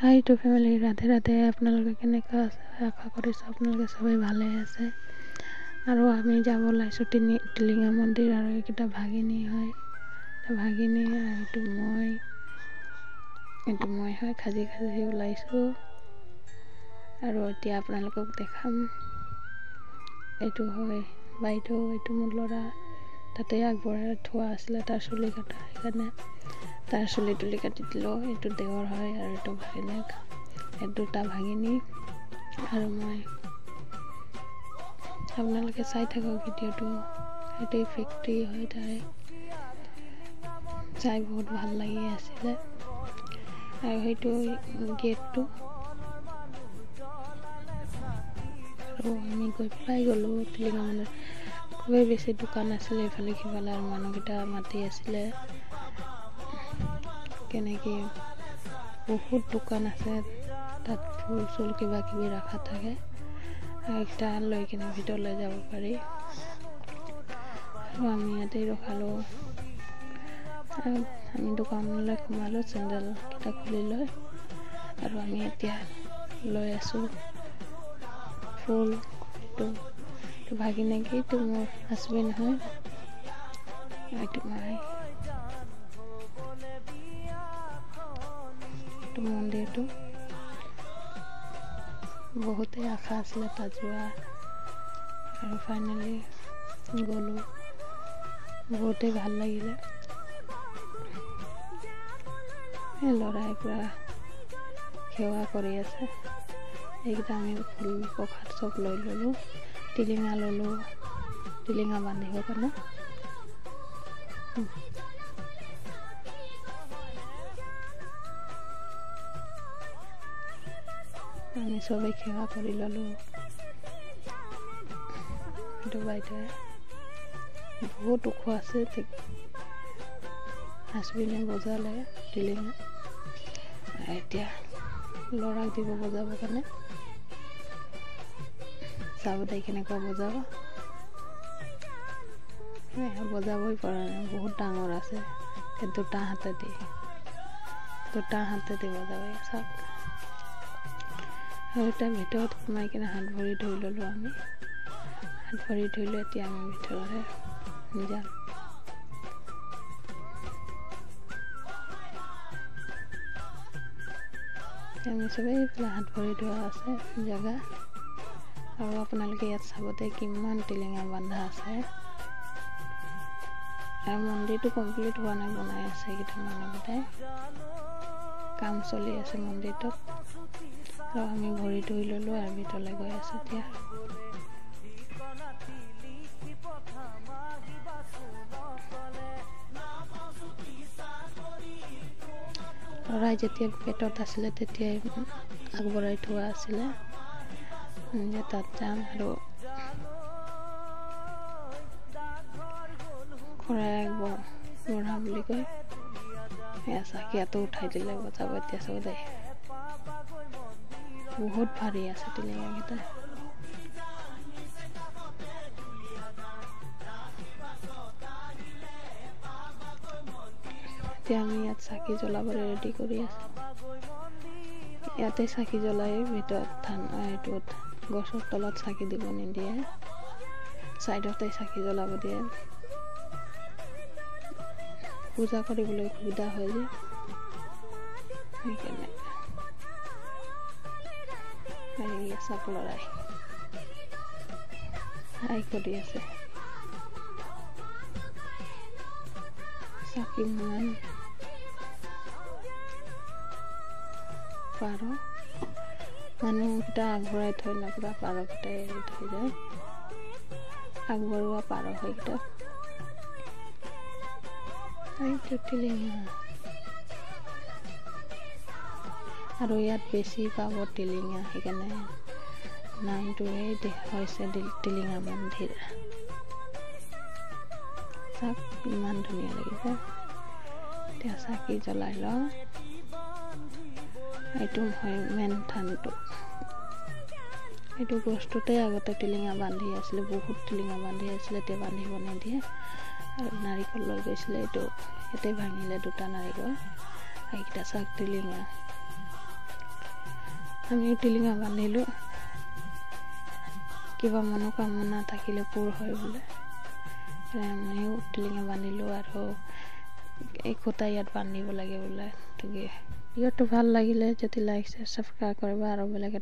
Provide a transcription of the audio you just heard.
হাই two family, Radhe Radhe. আপোনালোকে কেনেকুৱা আছে? আশা কৰিছোঁ আপোনালোকে সবেই ভালে আছে। আৰু আমি যাব ওলাইছোঁ টিলিঙা মন্দিৰ। আৰু এইকেইটা ভাগিনী হয়, ভাগিনী আৰু এইটো মই হয়। খাজি ওলাইছোঁ। আৰু এতিয়া আপোনালোকক দেখাম। এইটো হয় বাইদেউ, এইটো মোৰ ল'ৰা। তাতে আগবঢ়াই থোৱা আছিলে তাৰ চুলি কটা, সেইকাৰণে তাৰ চুলি তুলি কাটি দিলোঁ। এইটো দেৱৰ হয় আৰু এইটো ভাগিনীক, এই দুটা ভাগিনী আৰু মই। আপোনালোকে চাই থাকক ভিডিঅ'টো। এইটোৱে ফেক্টৰী হয় তাৰে, চাই বহুত ভাল লাগি আছিলে। আৰু সেইটো গেটটো, আৰু আমি গৈ পাই গ'লোঁ টিলিঙা মন্দিৰ। খুবেই বেছি দোকান আছিলে ইফালে সিফালে, আৰু মানুহকেইটা মাতি আছিলে। কেনেকৈ বহুত দোকান আছে তাত, ফুল চুল কিবা কিবি ৰখা থাকে। আৰু এইকেইটা লৈ কিনে ভিতৰলৈ যাব পাৰি। আৰু আমি ইয়াতেই ৰখালোঁ। আৰু আমি দোকানলৈ সোমালোঁ, চেণ্ডেলকেইটা খুলি লৈ। আৰু আমি এতিয়া লৈ আছোঁ ফুল। এইটো ভাগিনীক, এইটো মোৰ হাজবেণ্ড হয়, এইটো মই। এইটো মন্দিৰটো বহুতেই আশা আছিলে তাত যোৱা, আৰু ফাইনেলি গ'লোঁ। বহুতেই ভাল লাগিলে। এই ল'ৰাই পূৰা সেৱা কৰি আছে। এইকেইটা আমি ফুল প্ৰসাদ চব লৈ ল'লোঁ। টিলিঙা ল'লোঁ, টিলিঙা বান্ধিবৰ কাৰণে। আমি চবেই সেৱা কৰি ল'লোঁ। এইটো বাইদেৱে বহুত ওখ আছে। হাজবেণ্ডে বজালে টিলিঙা। এতিয়া ল'ৰাক দিব বজাবৰ কাৰণে। চাব দে কেনেকুৱা বজাব। বজাবই পৰা নাই, বহুত ডাঙৰ আছে। দুটা হাতেদি বজাব চাওক। আৰু এতিয়া ভিতৰত সোমাই কিনে হাত ভৰি ধুই ল'লোঁ আমি। হাত ভৰি ধুই লৈ এতিয়া আমি ভিতৰলৈ যাম। আমি চবেই এইফালে হাত ভৰি ধোৱা আছে জেগা। আৰু আপোনালোকে ইয়াত চাবতে কিমান টিলিঙা বান্ধা আছে। আৰু মন্দিৰটো কমপ্লিট হোৱা নাই, বনাই আছে এইকেইটা মানুহকেইটাই। কাম চলি আছে মন্দিৰটোত। আৰু আমি ভৰি ধুই ল'লোঁ আৰু ভিতৰলৈ গৈ আছোঁ এতিয়া। ল'ৰাই যেতিয়া পেটত আছিলে তেতিয়াই আগবঢ়াই থোৱা আছিলে যে তাত যাম। আৰু খুৰাই আগবঢ়া বুলি কয়। এয়া চাকিয়াটো উঠাই দিলে, বজাব এতিয়া চাব দে। বহুত ভাৰী আছে টিলিঙাকেইটা। এতিয়া আমি ইয়াত চাকি জ্বলাবলৈ ৰেডি কৰি আছোঁ। ইয়াতে চাকি জ্বলাই ভিতৰত এইটোত গছৰ তলত চাকি দিব নিদিয়ে, ছাইডতে চাকি জ্বলাব দিয়ে। পূজা কৰিবলৈ সুবিধা হয় যে, সেইকাৰণে। চাপ ল'ৰাই কৰি আছে। চাকি মান পাৰ মানুহকেইটা আগবঢ়াই থৈ নপৰা, পাৰকেইটাই এৰি থৈ যায়। আগবঢ়োৱা পাৰ সেইকেইটা। এইটো টিলিঙা। আৰু ইয়াত বেছি পাব টিলিঙা, সেইকাৰণে নামটোৱে হৈছে টিলিঙা মন্দিৰ। চাওক ইমান ধুনীয়া লাগিছে। এতিয়া চাকি জ্বলাই লওঁ। এইটো হয় মেইন থানটো। এইটো গছটোতে আগতে টিলিঙা বান্ধি আছিলে, বহুত টিলিঙা বান্ধি আছিলে। এতিয়া বান্ধিব নিদিয়ে। আৰু নাৰিকল লৈ গৈছিলে, এইটো ইয়াতে ভাঙিলে দুটা নাৰিকল। এইকেইটা চাওক টিলিঙা। আমিও টিলিঙা বান্ধিলোঁ কিবা মনোকামনা থাকিলে পূৰ হয় বোলে আমিও টিলিঙা বান্ধিলোঁ আৰু এই খুঁটা ইয়াত বান্ধিব লাগে বোলে ভিডিঅ'টো ভাল লাগিলে যদি লাইক শ্বেয়াৰ ছাবস্ক্ৰাইব কৰিবা আৰু বেলেগ এটা